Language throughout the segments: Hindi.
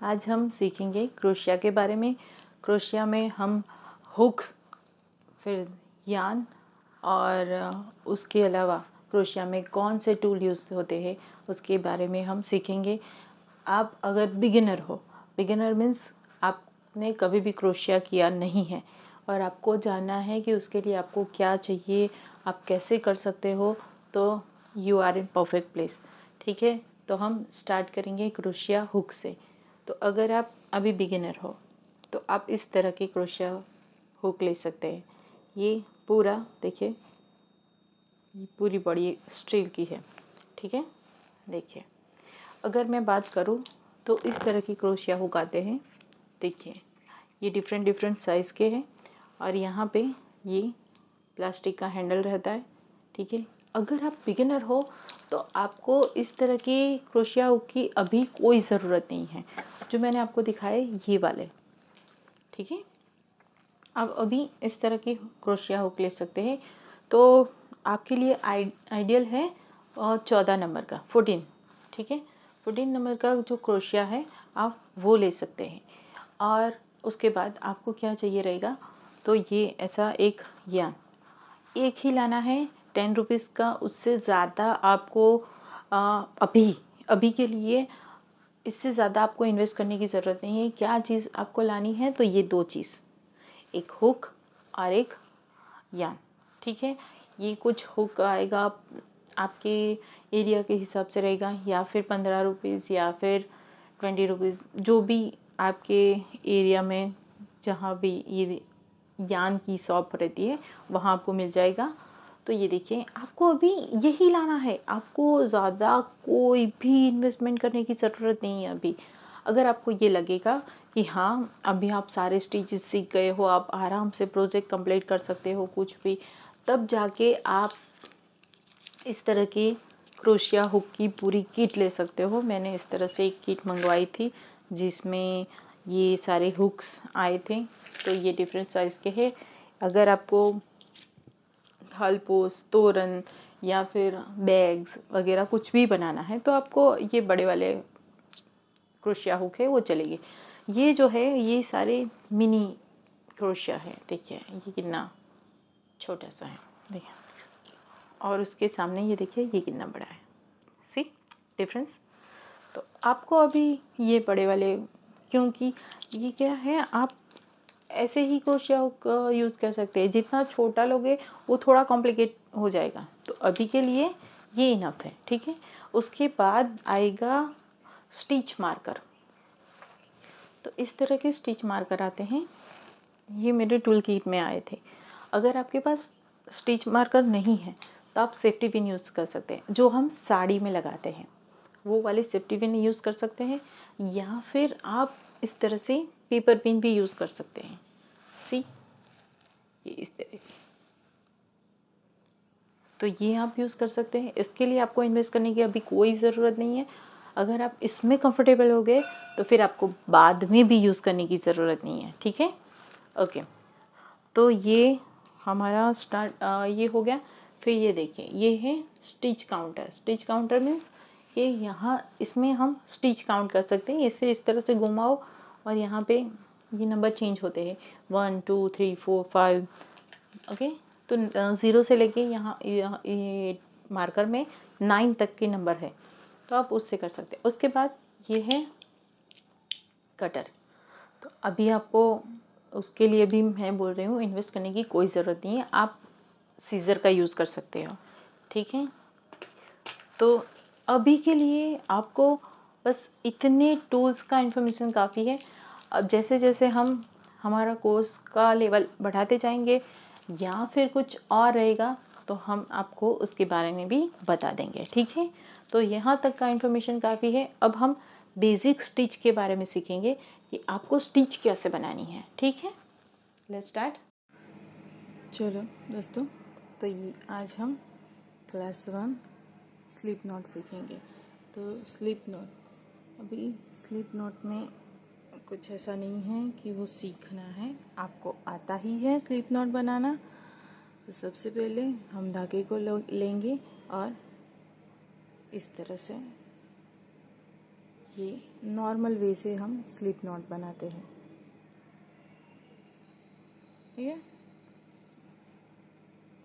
आज हम सीखेंगे क्रोशिया के बारे में। क्रोशिया में हम हुक्स, फिर यान और उसके अलावा क्रोशिया में कौन से टूल यूज़ होते हैं उसके बारे में हम सीखेंगे। आप अगर बिगिनर हो, बिगिनर मीन्स आपने कभी भी क्रोशिया किया नहीं है और आपको जानना है कि उसके लिए आपको क्या चाहिए, आप कैसे कर सकते हो, तो you are in perfect place. ठीक है, तो हम स्टार्ट करेंगे क्रोशिया हुक से। तो अगर आप अभी बिगिनर हो तो आप इस तरह की क्रोशिया हुक ले सकते हैं। ये पूरा देखिए, ये पूरी बॉडी स्टील की है। ठीक है, देखिए अगर मैं बात करूँ तो इस तरह की क्रोशिया हुक आते हैं। देखिए ये डिफरेंट डिफरेंट साइज़ के हैं और यहाँ पे ये प्लास्टिक का हैंडल रहता है। ठीक है, अगर आप बिगिनर हो तो आपको इस तरह की क्रोशिया हुक की अभी कोई ज़रूरत नहीं है। जो मैंने आपको दिखाए ये वाले, ठीक है, आप अभी इस तरह की क्रोशिया हुक ले सकते हैं। तो आपके लिए आइडियल है 14 नंबर का 14। ठीक है, 14 नंबर का जो क्रोशिया है आप वो ले सकते हैं। और उसके बाद आपको क्या चाहिए रहेगा, तो ये ऐसा एक यान एक ही लाना है 10 रुपीज़ का। उससे ज़्यादा आपको अभी अभी के लिए इससे ज़्यादा आपको इन्वेस्ट करने की ज़रूरत नहीं है। क्या चीज़ आपको लानी है, तो ये दो चीज़, एक हुक और एक यान। ठीक है, ये कुछ हुक आएगा आपके एरिया के हिसाब से रहेगा, या फिर 15 रुपीज़ या फिर 20 रुपीज़, जो भी आपके एरिया में जहाँ भी ये यान की शॉप रहती है वहाँ आपको मिल जाएगा। तो ये देखिए आपको अभी यही लाना है, आपको ज़्यादा कोई भी इन्वेस्टमेंट करने की ज़रूरत नहीं है अभी। अगर आपको ये लगेगा कि हाँ अभी आप सारे स्टिचेस सीख गए हो, आप आराम से प्रोजेक्ट कंप्लीट कर सकते हो कुछ भी, तब जाके आप इस तरह की क्रोशिया हुक की पूरी किट ले सकते हो। मैंने इस तरह से एक किट मंगवाई थी जिसमें ये सारे हुक्स आए थे। तो ये डिफरेंट साइज़ के हैं। अगर आपको थलपोस, तोरण या फिर बैग्स वगैरह कुछ भी बनाना है तो आपको ये बड़े वाले क्रोशिया हुक है वो चलेगी। ये जो है ये सारे मिनी क्रोशिया है। देखिए ये कितना छोटा सा है, देखिए, और उसके सामने ये देखिए ये कितना बड़ा है। सी डिफरेंस। तो आपको अभी ये बड़े वाले, क्योंकि ये क्या है, आप ऐसे ही क्रोशिया हुक यूज़ कर सकते हैं। जितना छोटा लोगे वो थोड़ा कॉम्प्लिकेट हो जाएगा, तो अभी के लिए ये इनफ है। ठीक है, उसके बाद आएगा स्टिच मार्कर। तो इस तरह के स्टिच मार्कर आते हैं, ये मेरे टूल किट में आए थे। अगर आपके पास स्टिच मार्कर नहीं है तो आप सेफ्टी पिन यूज़ कर सकते हैं, जो हम साड़ी में लगाते हैं वो वाले सेफ्टी पिन यूज़ कर सकते हैं, या फिर आप इस तरह से पेपर पिन भी यूज़ कर सकते हैं। सी ये इस तरह की, तो ये आप यूज़ कर सकते हैं। इसके लिए आपको इन्वेस्ट करने की अभी कोई ज़रूरत नहीं है। अगर आप इसमें कंफर्टेबल हो गए तो फिर आपको बाद में भी यूज़ करने की ज़रूरत नहीं है। ठीक है, ओके। तो ये हमारा स्टार्ट ये हो गया। फिर ये देखिए ये है stitch counter. Stitch counter means ये यहाँ इसमें हम स्टिच काउंट कर सकते हैं। इसे इस तरह से घुमाओ और यहाँ पे ये नंबर चेंज होते हैं 1 2 3 4 5। ओके, तो 0 से लेके यहाँ ये मार्कर में 9 तक के नंबर है, तो आप उससे कर सकते हैं। उसके बाद ये है कटर। तो अभी आपको उसके लिए भी मैं बोल रही हूँ इन्वेस्ट करने की कोई ज़रूरत नहीं है, आप सीज़र का यूज़ कर सकते हो। ठीक है, तो अभी के लिए आपको बस इतने टूल्स का इन्फॉर्मेशन काफ़ी है। अब जैसे जैसे हम हमारा कोर्स का लेवल बढ़ाते जाएंगे या फिर कुछ और रहेगा तो हम आपको उसके बारे में भी बता देंगे। ठीक है, तो यहाँ तक का इन्फॉर्मेशन काफ़ी है। अब हम बेसिक स्टिच के बारे में सीखेंगे कि आपको स्टिच कैसे बनानी है। ठीक है, लेट्स स्टार्ट। चलो दोस्तों, तो ये आज हम क्लास 1 स्लिप नॉट सीखेंगे। तो स्लिप नॉट, अभी स्लिप नॉट में कुछ ऐसा नहीं है कि वो सीखना है, आपको आता ही है स्लिप नॉट बनाना। तो सबसे पहले हम धागे को लेंगे और इस तरह से ये नॉर्मल वे से हम स्लिप नॉट बनाते हैं। ठीक है,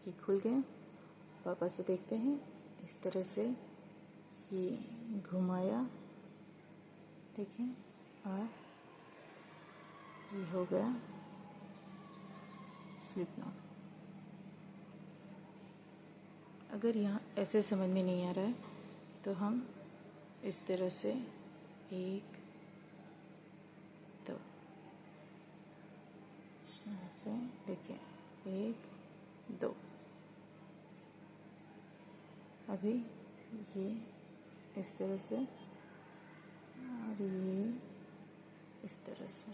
ये खुल गए। वापस से देखते हैं, इस तरह से ये घुमाया, ठीक है, और ये हो गया स्लिप नॉट। अगर यहाँ ऐसे समझ में नहीं आ रहा है तो हम इस तरह से 1 2 ऐसे देखिए 1 2, अभी ये इस तरह से और ये इस तरह से।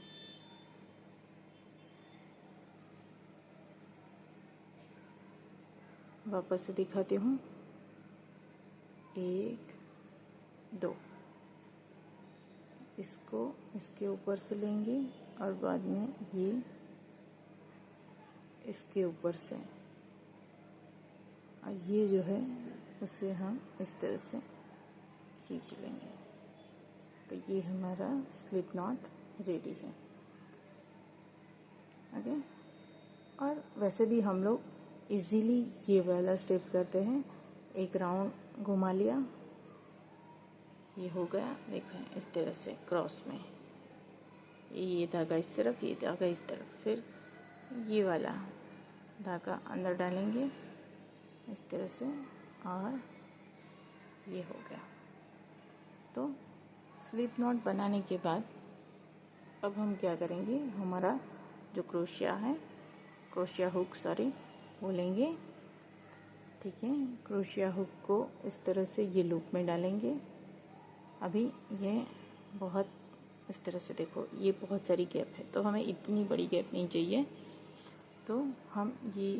वापस से दिखाती हूँ, 1 2, इसको इसके ऊपर से लेंगे और बाद में ये इसके ऊपर से, और ये जो है उसे हम इस तरह से खींच लेंगे। तो ये हमारा स्लिप नॉट रेडी है। ओके, और वैसे भी हम लोग इजीली ये वाला स्टेप करते हैं। एक राउंड घुमा लिया, ये हो गया, देखें इस तरह से क्रॉस में, ये धागा इस तरफ, ये धागा इस तरफ, फिर ये वाला धागा अंदर डालेंगे इस तरह से, और ये हो गया। तो स्लिप नॉट बनाने के बाद अब हम क्या करेंगे, हमारा जो क्रोशिया है, क्रोशिया हुक सॉरी, वो लेंगे। ठीक है, क्रोशिया हुक को इस तरह से ये लूप में डालेंगे। अभी ये बहुत इस तरह से, देखो ये बहुत सारी गैप है, तो हमें इतनी बड़ी गैप नहीं चाहिए। तो हम ये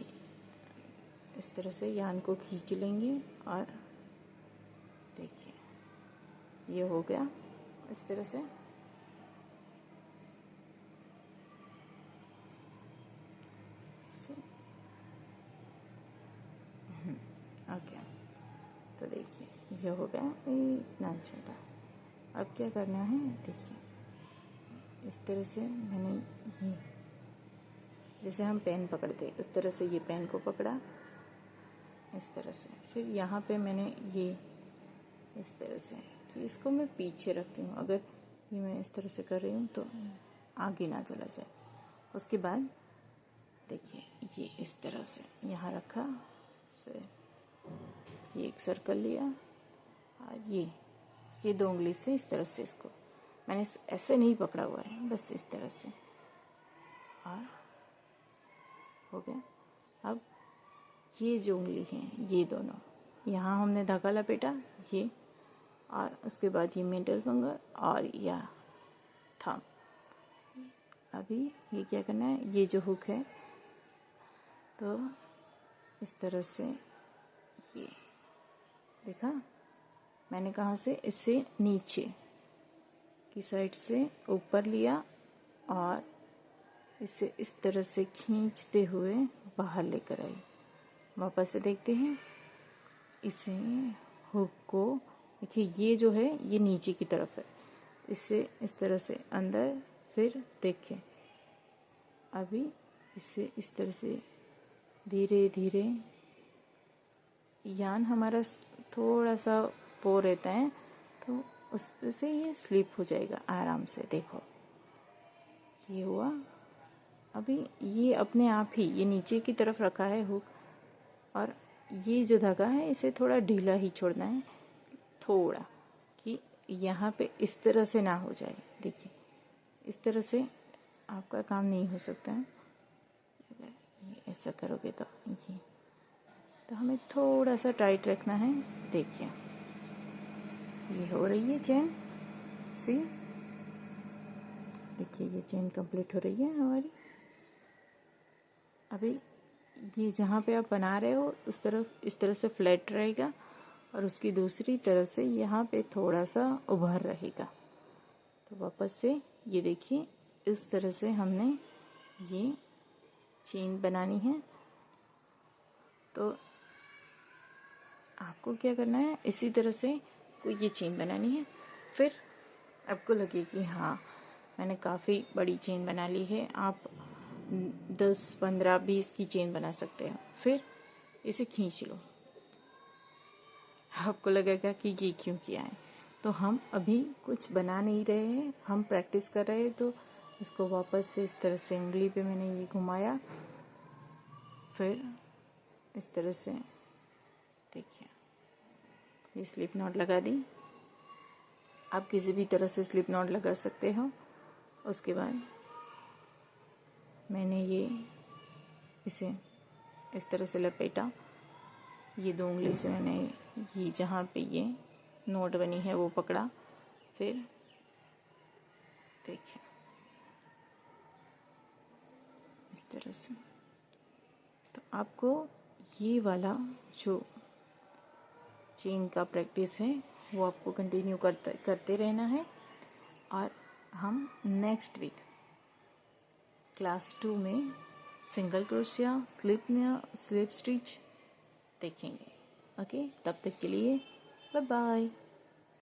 इस तरह से यान को खींच लेंगे और देखिए ये हो गया इस तरह से। ओके, तो देखिए ये हो गया इतना छोटा। अब क्या करना है, देखिए इस तरह से मैंने ये, जैसे हम पेन पकड़ते उस तरह से ये पेन को पकड़ा इस तरह से। फिर यहाँ पे मैंने ये इस तरह से कि इसको मैं पीछे रखती हूँ, अगर ये मैं इस तरह से कर रही हूँ तो आगे ना चला जाए। उसके बाद देखिए ये इस तरह से यहाँ रखा, फिर ये एक सर्कल लिया और ये 2 उंगली से इस तरह से, इसको मैंने ऐसे नहीं पकड़ा हुआ है, बस इस तरह से, और हो गया। अब ये जो उंगली हैं ये दोनों, यहाँ हमने धागा लपेटा ये, और उसके बाद ये मिडल फिंगर और या थंब। अभी ये क्या करना है, ये जो हुक है तो इस तरह से, ये देखा मैंने कहाँ से, इससे नीचे की साइड से ऊपर लिया और इसे इस तरह से खींचते हुए बाहर लेकर आई। वापस से देखते हैं, इसे हुक को देखिए, ये जो है ये नीचे की तरफ है, इसे इस तरह से अंदर, फिर देखें अभी इसे इस तरह से धीरे धीरे, यान हमारा थोड़ा सा वो रहता है तो उस पर से ये स्लिप हो जाएगा आराम से। देखो ये हुआ। अभी ये अपने आप ही ये नीचे की तरफ रखा है हुक, और ये जो धागा है इसे थोड़ा ढीला ही छोड़ना है, थोड़ा, कि यहाँ पे इस तरह से ना हो जाए। देखिए इस तरह से आपका काम नहीं हो सकता है, अगर ये ऐसा करोगे तो ये, तो हमें थोड़ा सा टाइट रखना है। देखिए ये हो रही है चेन, सी देखिए ये चेन कंप्लीट हो रही है हमारी। अभी ये जहाँ पे आप बना रहे हो उस तरफ इस तरह से फ्लैट रहेगा, और उसकी दूसरी तरफ से यहाँ पे थोड़ा सा उभर रहेगा। तो वापस से ये देखिए इस तरह से हमने ये चेन बनानी है। तो आपको क्या करना है, इसी तरह से कोई ये चेन बनानी है। फिर आपको लगे कि हाँ मैंने काफ़ी बड़ी चेन बना ली है, आप 10, 15, 20 की चेन बना सकते हो। फिर इसे खींच लो। आपको लगेगा कि ये क्यों किया है, तो हम अभी कुछ बना नहीं रहे हैं, हम प्रैक्टिस कर रहे हैं। तो इसको वापस से इस तरह से उंगली पे मैंने ये घुमाया, फिर इस तरह से देखिए ये स्लिप नॉट लगा दी। आप किसी भी तरह से स्लिप नॉट लगा सकते हो। उसके बाद मैंने इसे इस तरह से लपेटा, ये 2 उंगली से मैंने ये जहाँ पे ये नोट बनी है वो पकड़ा, फिर देखिए इस तरह से। तो आपको ये वाला जो चेन का प्रैक्टिस है वो आपको कंटिन्यू करते रहना है। और हम नेक्स्ट वीक क्लास 2 में सिंगल क्रोशिया, स्लिप स्टिच देखेंगे। ओके, तब तक के लिए बाय बाय।